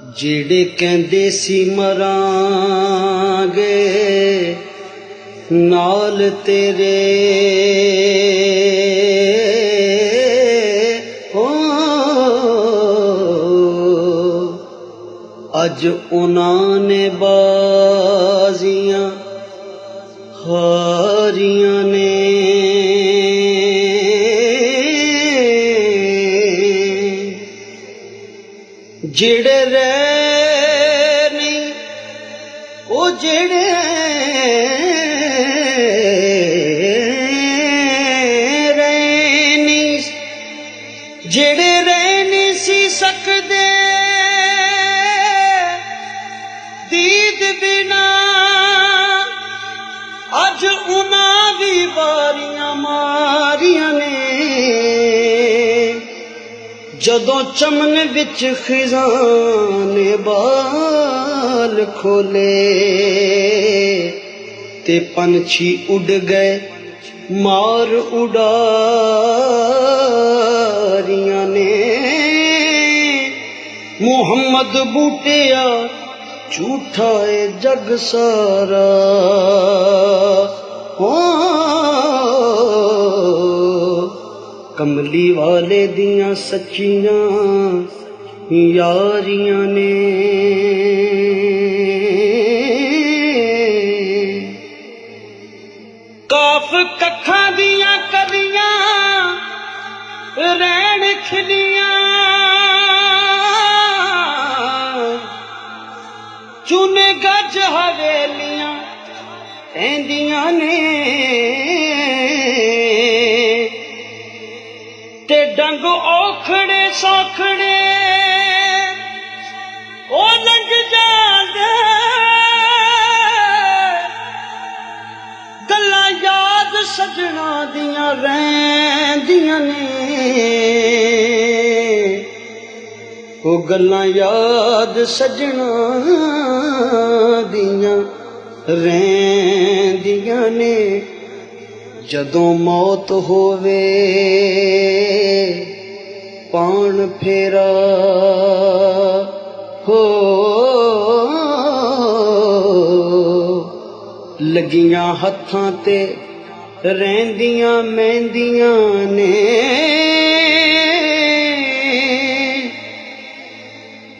جڑے کہندے سی مرانگے نال تیرے اج انہاں نے بازیاں ہاریاں نے جڑے رہ نہیں او جڑے جڑے رہ نہیں سی سکدے دید بنا اج انہاں بھی واریاں ماریاں نے جدوں چمن وچ خزاں نے بال کھولے تے پنچھی اڑ گئے مار اڑاریاں نے محمد بوٹیا جھوٹا ہے جگ سارا کملی والے دیاں سچیاں یاریاں نے کاف ککھاں دیاں کلیاں رین کھلیاں چونے گج حویلیاں ایندیاں نے تے ڈنگ اوکھڑے سوکھڑے او لنگ جاندے گلاں یاد سجنا دیاں رہندیاں نے او گلاں یاد سجنا دیاں رہندیاں نے جدوں موت ہووے پان پھیرا ہو لگیاں ہتھاں تے رہندیاں مہندیاں نے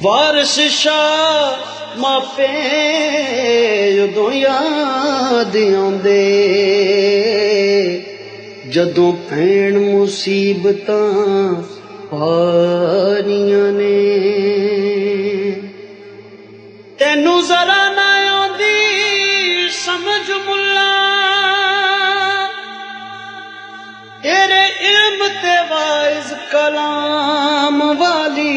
وارث شاہ ماپے جدوں یاد آندے جدوں بھین مصیبتاں پاریاں نے تینوں ذرا نہ آندی سمجھ ملا تیرے علم تے وائز کلام والی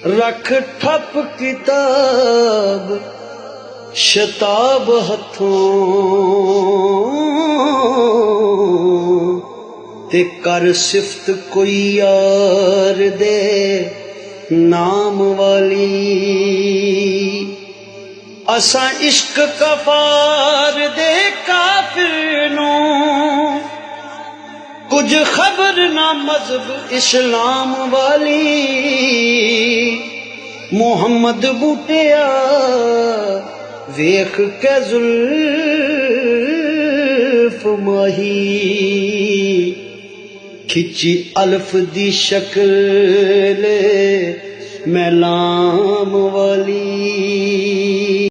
رکھ ٹھپ کتاب شتاب ہتھوں تے کر صفت کوئی یار دے نام والی اساں عشق کفار دے کافر نوں کچھ خبر نہ مذہب اسلام والی محمد بوٹیا ویکھ کے زلف ماہی کھچی الف دی شکل میلام والی